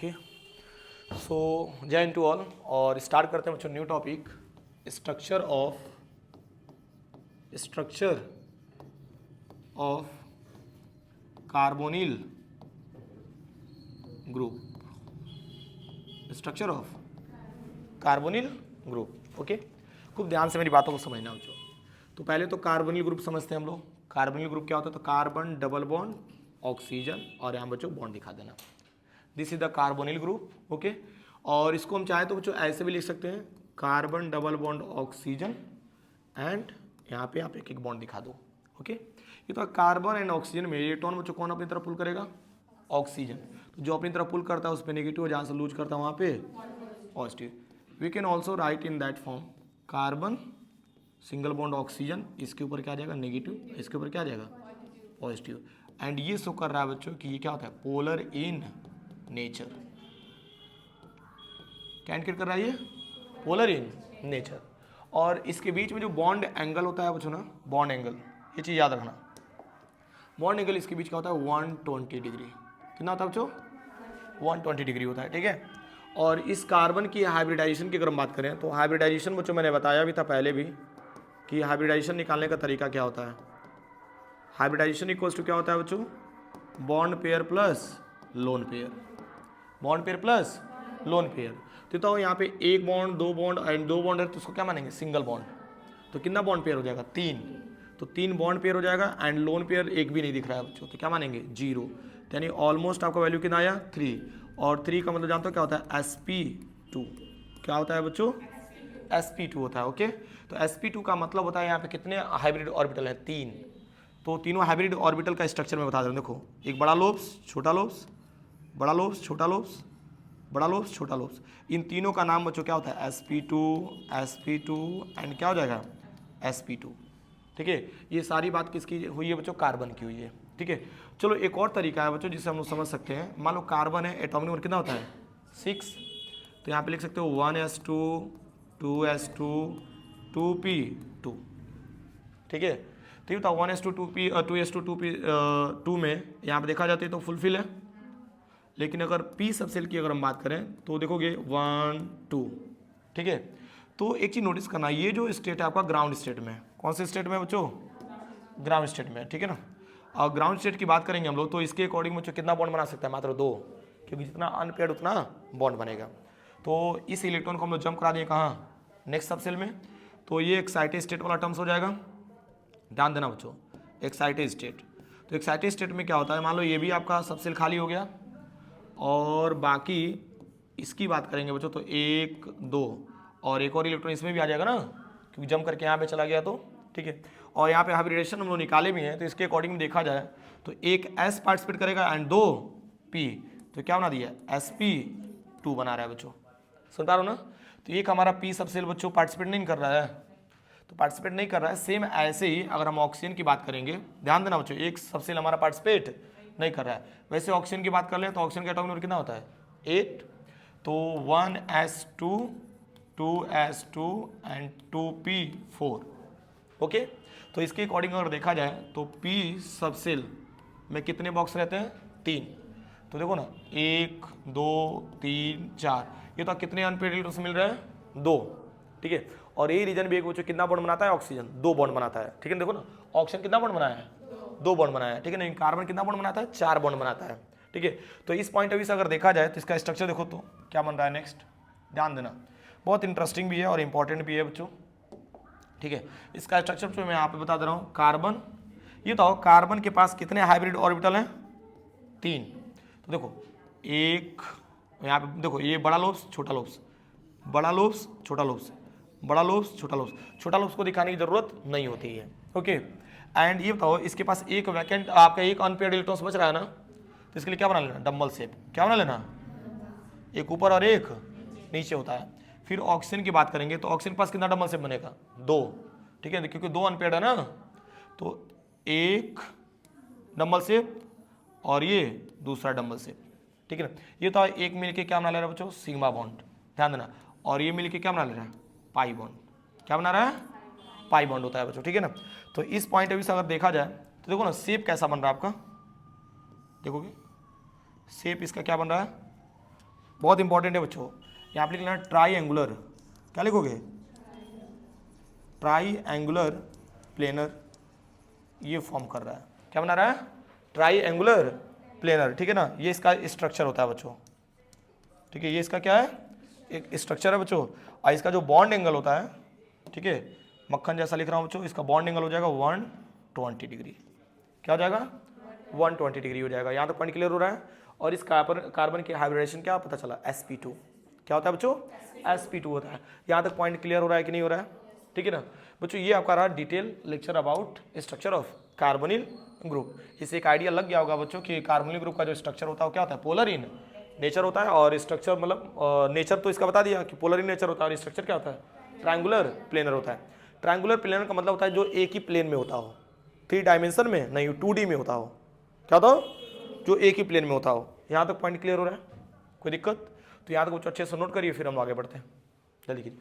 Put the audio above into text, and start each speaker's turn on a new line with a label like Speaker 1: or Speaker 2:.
Speaker 1: Okay so जय Hind to all. और start करते हैं बच्चों new topic, structure of carbonyl group, structure of carbonyl group. Okay, खूब ध्यान से मेरी बातों को समझना बच्चों। तो पहले तो कार्बोनिल ग्रुप समझते हैं हम लोग। कार्बोनिल ग्रुप क्या होता है? तो कार्बन डबल बॉन्ड ऑक्सीजन, और यहाँ बच्चों बॉन्ड दिखा देना, this is the carbonyl group. Okay, और इसको हम चाहे तो बच्चों ऐसे भी लिख सकते हैं, carbon double bond oxygen and यहाँ पे आप एक एक बॉन्ड दिखा दो। ओके, ये तो कार्बन एंड ऑक्सीजन में इलेक्ट्रॉन बच्चों कौन अपनी तरफ पुल करेगा? ऑक्सीजन। तो जो अपनी तरफ पुल करता है उस पर नेगेटिव, जहाँ से लूज करता है वहाँ पे positive. We can also write in that form carbon single bond oxygen, इसके ऊपर क्या आ जाएगा? नेगेटिव, इसके ऊपर क्या आ जाएगा? पॉजिटिव। एंड ये शो कर रहा है बच्चों कि ये क्या होता है? Polar in nature. क्या इंडिकेट कर रहा है ये? Polar in nature. और इसके बीच में जो बॉन्ड एंगल होता है बच्चों ना, बॉन्ड एंगल, ये चीज़ याद रखना, बॉन्ड एंगल इसके बीच का होता है 120 डिग्री। कितना होता है बच्चों? 120 डिग्री होता है। ठीक है, और इस कार्बन की हाइब्रिडाइजेशन की अगर हम बात करें तो हाइब्रिडाइजेशन बच्चों मैंने बताया भी था पहले भी कि हाइब्रिडाइजेशन निकालने का तरीका क्या होता है। हाइब्रिडाइजेशन इक्वल्स टू क्या होता है बच्चों? Bond pair plus lone pair, bond pair plus lone pair. तो यहाँ पे एक बॉन्ड, दो बॉन्ड एंड दो बॉन्ड है तो उसको क्या मानेंगे? Single bond. तो कितना बॉन्ड पेयर हो जाएगा? 3। तो 3 बॉन्ड पेयर हो जाएगा एंड लोन पेयर एक भी नहीं दिख रहा है बच्चों, तो क्या मानेंगे? 0। यानी ऑलमोस्ट आपका वैल्यू कितना आया? 3। और 3 का मतलब जानते हो क्या होता है? sp2। क्या होता है बच्चों? sp2 होता है। ओके, तो sp2 का मतलब होता है यहाँ पे कितने हाइब्रिड ऑर्बिटल हैं? 3। तो तीनों हाइब्रिड ऑर्बिटल का स्ट्रक्चर में बता दे रहा हूँ। देखो, एक बड़ा लोब्स, छोटा लोब्स, बड़ा लोब्स, छोटा लोब्स, बड़ा लोब्स, छोटा लोब्स। इन तीनों का नाम बच्चों क्या होता है? sp2, sp2 एंड क्या हो जाएगा? sp2। ठीक है, ये सारी बात किसकी हुई है बच्चों? कार्बन की हुई है। ठीक है, चलो एक और तरीका है बच्चों जिससे हम लोग समझ सकते हैं। मान लो कार्बन है, एटॉमिक नंबर कितना होता है? 6। तो यहाँ पे लिख सकते हो 1s2, 2s2, 2p2। ठीक है, तो ये बताओ 1s2, 2p, 2s2, 2p2 में यहाँ पे देखा जाता है तो फुलफिल है। लेकिन अगर पी सबसेल की अगर हम बात करें तो देखोगे 1 2। ठीक है, तो एक चीज़ नोटिस करना, ये जो स्टेट है आपका ग्राउंड स्टेट में, कौन से स्टेट में बच्चों? ग्राउंड स्टेट में। ठीक है ना, और ग्राउंड स्टेट की बात करेंगे हम लोग तो इसके अकॉर्डिंग बच्चों कितना बॉन्ड बना सकता है? मात्र 2, क्योंकि जितना अनपेयर्ड उतना बॉन्ड बनेगा। तो इस इलेक्ट्रॉन को हम लोग जंप करा दिए कहाँ? नेक्स्ट सबसेल में। तो ये एक्साइटेड स्टेट वाला टर्म्स हो जाएगा। ध्यान देना बच्चों, एक्साइटेड स्टेट। तो एक्साइटेड स्टेट में क्या होता है? मान लो ये भी आपका सबसेल खाली हो गया, और बाकी इसकी बात करेंगे बच्चों तो 1 2 और एक और इलेक्ट्रॉन इसमें भी आ जाएगा ना, क्योंकि जम करके यहाँ पे चला गया तो। ठीक है, और यहाँ पे हाइब्रिडेशन हम लोग निकाले भी हैं, तो इसके अकॉर्डिंग देखा जाए तो एक S पार्टिसिपेट करेगा एंड 2 P, तो क्या बना दिया? sp2 बना रहा है बच्चों। सुन पा रहे हो ना? तो एक हमारा P सबसेल बच्चों पार्टिसिपेट नहीं कर रहा है, तो पार्टिसिपेट नहीं कर रहा है। सेम ऐसे ही अगर हम ऑक्सीजन की बात करेंगे, ध्यान देना बच्चों, एक सबसेल हमारा पार्टिसिपेट नहीं कर रहा है। वैसे ऑक्सीजन की बात कर लें तो ऑक्सीजन का एटॉमिक नंबर कितना होता है? 8। तो 1s2, 2s2 and 2p4। Okay, तो इसके अकॉर्डिंग अगर देखा जाए तो p सबसेल में कितने बॉक्स रहते हैं? 3। तो देखो ना, 1 2 3 4, ये तो कितने अनपेयर्ड इलेक्ट्रॉन्स मिल रहे हैं? 2। ठीक है, और ये रीजन भी एक बच्चों कितना बॉन्ड बनाता है? ऑक्सीजन 2 बॉन्ड बनाता है। ठीक है, देखो ना, ऑक्सीजन कितना बॉन्ड बनाया है? 2 बॉन्ड बनाया है। ठीक है, नहीं कार्बन कितना बॉन्ड बनाता है? 4 बॉन्ड बनाता है। ठीक है, तो इस पॉइंट ऑफ व्यू से अगर देखा जाए तो इसका स्ट्रक्चर देखो तो क्या बन रहा है। नेक्स्ट ध्यान देना, बहुत इंटरेस्टिंग भी है और इंपॉर्टेंट भी है बच्चों। ठीक है, इसका स्ट्रक्चर मैं यहाँ पे बता दे रहा हूँ। कार्बन, ये तो कार्बन के पास कितने हाइब्रिड ऑर्बिटल हैं? 3। तो देखो, एक यहाँ पे देखो, ये बड़ा लोब्स, छोटा लोब्स, बड़ा लोब्स, छोटा लोब्स, बड़ा लोब्स, छोटा लोब्स। छोटा लोब्स को दिखाने की जरूरत नहीं होती है। ओके, एंड ये बताओ इसके पास एक वैकेंट, आपका एक अनपेयर्ड इलेक्ट्रॉन्स बच रहा है ना, तो इसके लिए क्या बना लेना? Dumbbell shape. क्या बना लेना? एक ऊपर और एक नीचे होता है। फिर ऑक्सीजन की बात करेंगे तो ऑक्सीजन के पास कितना डम्बल शेप बनेगा? 2। ठीक है, क्योंकि 2 अनपेयर्ड है ना, तो एक डम्बल शेप और ये दूसरा डम्बल शेप। ठीक है ना, ये तो एक मिलके क्या बना ले रहा है बच्चों? Sigma bond. ध्यान देना, और ये मिलके क्या बना ले रहा है? Pi bond. क्या बना रहा है? पाई बॉन्ड होता है बच्चों। ठीक है ना, तो इस पॉइंट ऑफ व्यू से अगर देखा जाए तो देखो ना, शेप कैसा बन रहा है आपका? देखोगे शेप इसका क्या बन रहा है? बहुत इंपॉर्टेंट है बच्चों, यहाँ पे लिखना ट्राई एंगुलर, क्या लिखोगे, ट्राई एंगुलर प्लेनर ये फॉर्म कर रहा है, क्या बना रहा है, ट्राई एंगुलर प्लेनर, ठीक है ना। ये इसका स्ट्रक्चर होता है बच्चों, ठीक है, ये इसका क्या है, एक स्ट्रक्चर है बच्चों। और इसका जो बॉन्ड एंगल होता है, ठीक है, मक्खन जैसा लिख रहा हूँ बच्चों, इसका बॉन्ड एंगल हो जाएगा 120 डिग्री, क्या हो जाएगा 120 डिग्री हो जाएगा। यहाँ तक पॉइंट क्लियर हो रहा है। और इस कार्बन की हाइब्रिडेशन क्या पता चला, sp2, क्या होता है बच्चों, sp2 होता है। यहाँ तक पॉइंट क्लियर हो रहा है कि नहीं हो रहा है, ठीक है ना बच्चों। ये आपका रहा detail lecture about structure of carbonyl group. इससे एक आइडिया लग गया होगा बच्चों कि कार्बोनिल ग्रुप का जो स्ट्रक्चर होता है वो क्या होता है, पोलर इन नेचर होता है। और स्ट्रक्चर मतलब नेचर तो इसका बता दिया कि पोलर इन नेचर होता है, और स्ट्रक्चर क्या होता है, ट्रायंगुलर प्लेनर होता है। ट्रायंगुलर प्लेनर का मतलब होता है जो एक ही प्लेन में होता हो, 3 डायमेंशन में नहीं, 2D में होता हो, क्या होता हो, जो एक ही प्लेन में होता हो। यहाँ तक पॉइंट क्लियर हो रहा है, कोई दिक्कत, तो यहाँ तक कुछ अच्छे से नोट करिए, फिर हम आगे बढ़ते हैं, जल्दी कीजिए।